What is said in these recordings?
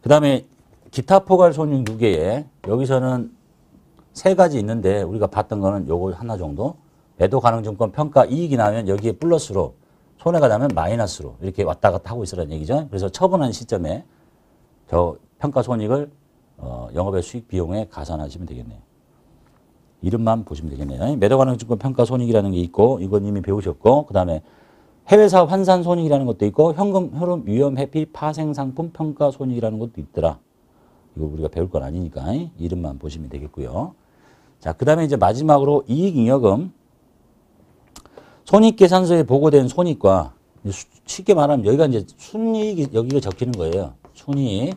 그 다음에 기타 포괄 손익 2개에 여기서는 3가지 있는데 우리가 봤던 거는 요거 하나 정도. 매도 가능 증권 평가 이익이 나면 여기에 플러스로, 손해가 나면 마이너스로 이렇게 왔다 갔다 하고 있으라는 얘기죠. 그래서 처분하는 시점에 저 평가 손익을 영업의 수익 비용에 가산하시면 되겠네요. 이름만 보시면 되겠네요. 매도 가능 증권 평가 손익이라는 게 있고, 이건 이미 배우셨고, 그 다음에 해외사업 환산 손익이라는 것도 있고, 현금 흐름 위험 회피 파생 상품 평가 손익이라는 것도 있더라. 이거 우리가 배울 건 아니니까 이름만 보시면 되겠고요. 자, 그 다음에 이제 마지막으로 이익잉여금. 손익계산서에 보고된 손익과, 쉽게 말하면 여기가 이제 순이익이 여기가 적히는 거예요. 순이익.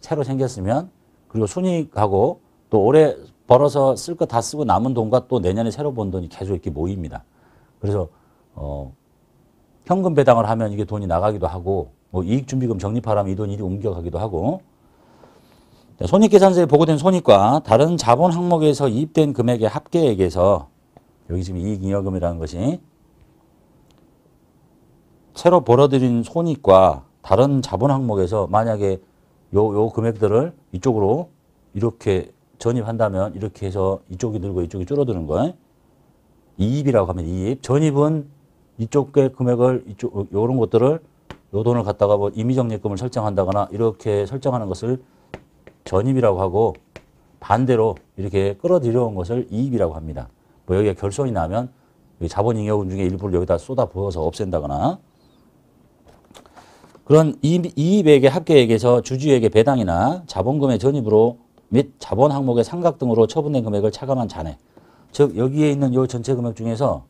새로 생겼으면, 그리고 순이익하고 또 올해 벌어서 쓸 거 다 쓰고 남은 돈과 또 내년에 새로 번 돈이 계속 이렇게 모입니다. 그래서 현금 배당을 하면 이게 돈이 나가기도 하고, 뭐 이익준비금 적립하라면 이 돈이 이리 옮겨가기도 하고. 손익계산서에 보고된 손익과 다른 자본 항목에서 이입된 금액의 합계액에서, 여기 지금 이익잉여금이라는 것이 새로 벌어들인 손익과 다른 자본 항목에서 만약에 요 금액들을 이쪽으로 이렇게 전입한다면 이렇게 해서 이쪽이 늘고 이쪽이 줄어드는 거예요. 이입이라고 하면 이입. 전입은 이쪽의 금액을 요런 것들을 요 돈을 갖다가 뭐 임의적립금을 설정한다거나 이렇게 설정하는 것을 전입이라고 하고, 반대로 이렇게 끌어들여온 것을 이입이라고 합니다. 뭐 여기가 결손이 나면 자본잉여금 중에 일부를 여기다 쏟아 부어서 없앤다거나, 그런 이입액의 합계액에서 주주에게 배당이나 자본금의 전입으로 및 자본 항목의 상각 등으로 처분된 금액을 차감한 잔해. 즉 여기에 있는 요 전체 금액 중에서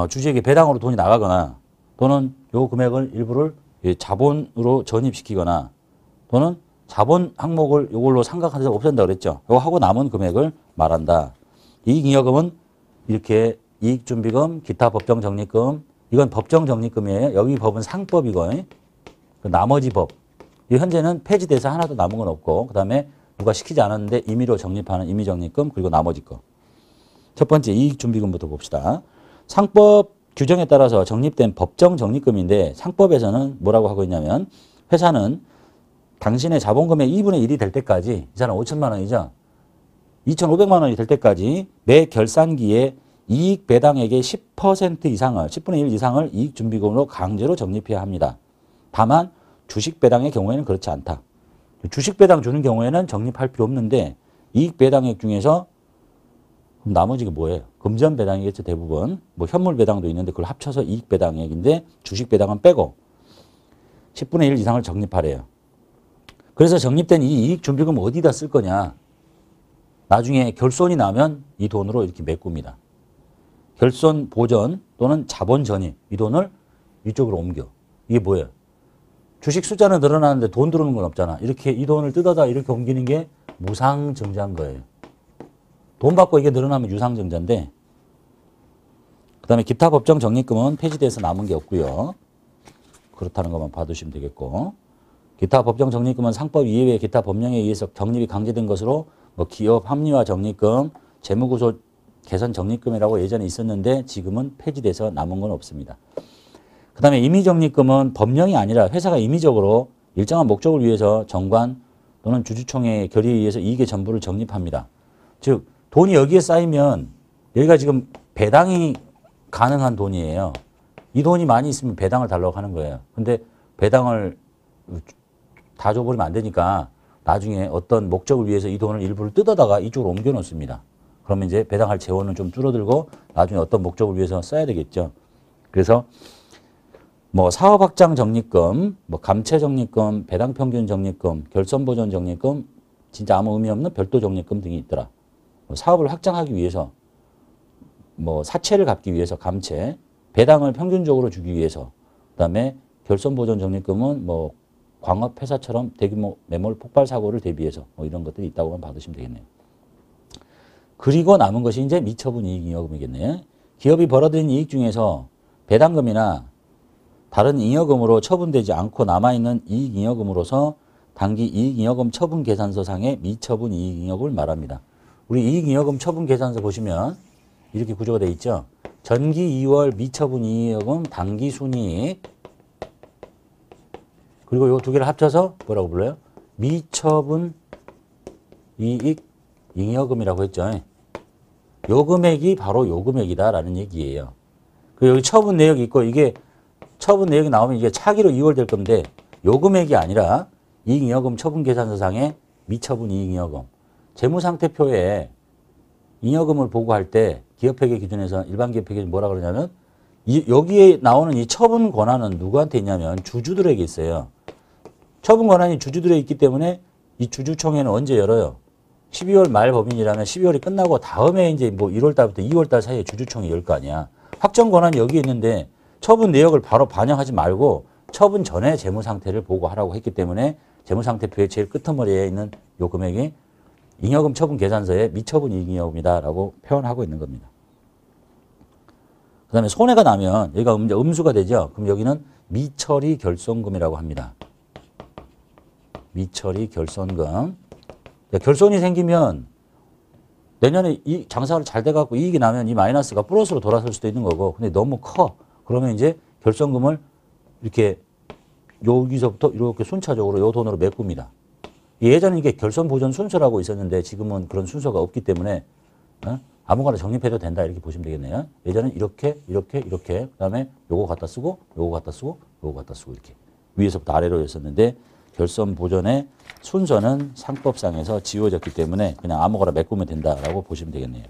주주에게 배당으로 돈이 나가거나, 또는 요 금액을 일부를 자본으로 전입시키거나, 또는 자본 항목을 이걸로 상각해서 없앤다 그랬죠. 이거 하고 남은 금액을 말한다. 이익잉여금은 이렇게 이익준비금, 기타 법정적립금, 이건 법정적립금이에요. 여기 법은 상법이고, 그 나머지 법. 현재는 폐지돼서 하나도 남은 건 없고, 그 다음에 누가 시키지 않았는데 임의로 적립하는 임의적립금, 그리고 나머지 거. 첫 번째 이익준비금부터 봅시다. 상법 규정에 따라서 적립된 법정적립금인데, 상법에서는 뭐라고 하고 있냐면, 회사는 당신의 자본금의 2분의 1이 될 때까지, 이 사람 5천만 원이죠. 2,500만 원이 될 때까지 매 결산기에 이익 배당액의 10% 이상을, 10분의 1 이상을 이익준비금으로 강제로 적립해야 합니다. 다만 주식 배당의 경우에는 그렇지 않다. 주식 배당 주는 경우에는 적립할 필요 없는데, 이익 배당액 중에서 그럼 나머지가 뭐예요? 금전 배당이겠죠, 대부분. 뭐 현물 배당도 있는데 그걸 합쳐서 이익 배당액인데, 주식 배당은 빼고 10분의 1 이상을 적립하래요. 그래서 적립된 이 이익준비금 어디다 쓸 거냐? 나중에 결손이 나면 이 돈으로 이렇게 메꿉니다. 결손 보전 또는 자본 전입, 이 돈을 이쪽으로 옮겨. 이게 뭐예요? 주식 숫자는 늘어나는데 돈 들어오는 건 없잖아. 이렇게 이 돈을 뜯어다 이렇게 옮기는 게 무상증자인 거예요. 돈 받고 이게 늘어나면 유상증자인데, 그 다음에 기타 법정 적립금은 폐지돼서 남은 게 없고요. 그렇다는 것만 봐두시면 되겠고, 기타 법정 적립금은 상법 이외의 기타 법령에 의해서 적립이 강제된 것으로 뭐 기업 합리화 적립금, 재무구조 개선 적립금이라고 예전에 있었는데 지금은 폐지돼서 남은 건 없습니다. 그 다음에 임의적립금은 법령이 아니라 회사가 임의적으로 일정한 목적을 위해서 정관 또는 주주총회의 결의에 의해서 이익의 전부를 적립합니다. 즉 돈이 여기에 쌓이면, 여기가 지금 배당이 가능한 돈이에요. 이 돈이 많이 있으면 배당을 달라고 하는 거예요. 근데 배당을 다 줘버리면 안 되니까 나중에 어떤 목적을 위해서 이 돈을 일부를 뜯어다가 이쪽으로 옮겨 놓습니다. 그러면 이제 배당할 재원은 좀 줄어들고 나중에 어떤 목적을 위해서 써야 되겠죠. 그래서 뭐 사업 확장 적립금, 뭐 감채 적립금, 배당 평균 적립금, 결손 보전 적립금, 진짜 아무 의미 없는 별도 적립금 등이 있더라. 뭐 사업을 확장하기 위해서, 뭐 사채를 갚기 위해서 감채, 배당을 평균적으로 주기 위해서, 그다음에 결손 보전 적립금은 뭐 광업 회사처럼 대규모 매몰 폭발 사고를 대비해서 뭐 이런 것들이 있다고만 받으시면 되겠네요. 그리고 남은 것이 이제 미처분 이익잉여금이겠네요. 기업이 벌어들인 이익 중에서 배당금이나 다른 잉여금으로 처분되지 않고 남아있는 이익잉여금으로서 당기 이익잉여금 처분 계산서상의 미처분 이익잉여금을 말합니다. 우리 이익잉여금 처분 계산서 보시면 이렇게 구조가 되어 있죠. 전기 2월 미처분 이익잉여금 당기 순이익, 그리고 요 두 개를 합쳐서 뭐라고 불러요? 미처분 이익 잉여금이라고 했죠. 요 금액이 바로 요 금액이다라는 얘기예요. 그리고 여기 처분 내역이 있고 이게 처분 내역이 나오면 이게 차기로 이월될 건데 요 금액이 아니라 이익잉여금 처분계산서상의 미처분 이익잉여금 재무상태표에 잉여금을 보고할 때 기업회계 기준에서 일반 기업회계 기준 뭐라 그러냐면 여기에 나오는 이 처분 권한은 누구한테 있냐면 주주들에게 있어요. 처분 권한이 주주들에 있기 때문에 이 주주총회는 언제 열어요? 12월 말 법인이라면 12월이 끝나고 다음에 이제 뭐 1월 달부터 2월 달 사이에 주주총회 열 거 아니야. 확정 권한이 여기 있는데 처분 내역을 바로 반영하지 말고 처분 전에 재무 상태를 보고하라고 했기 때문에 재무 상태표의 제일 끄트머리에 있는 요 금액이 잉여금 처분 계산서에 미처분 이익잉여금이다라고 표현하고 있는 겁니다. 그 다음에 손해가 나면 여기가 이제 음수가 되죠. 그럼 여기는 미처리 결손금이라고 합니다. 미처리 결손금. 결손이 생기면 내년에 이 장사가 잘 돼갖고 이익이 나면 이 마이너스가 플러스로 돌아설 수도 있는 거고 근데 너무 커. 그러면 이제 결손금을 이렇게 여기서부터 이렇게 순차적으로 요 돈으로 메꿉니다. 예전에 이게 결손 보전 순서라고 있었는데 지금은 그런 순서가 없기 때문에 아무거나 적립해도 된다 이렇게 보시면 되겠네요. 예전엔 이렇게 그다음에 요거 갖다 쓰고 요거 갖다 쓰고 요거 갖다 쓰고 이렇게 위에서부터 아래로 했었는데 결손 보전의 순서는 상법상에서 지워졌기 때문에 그냥 아무거나 메꾸면 된다라고 보시면 되겠네요.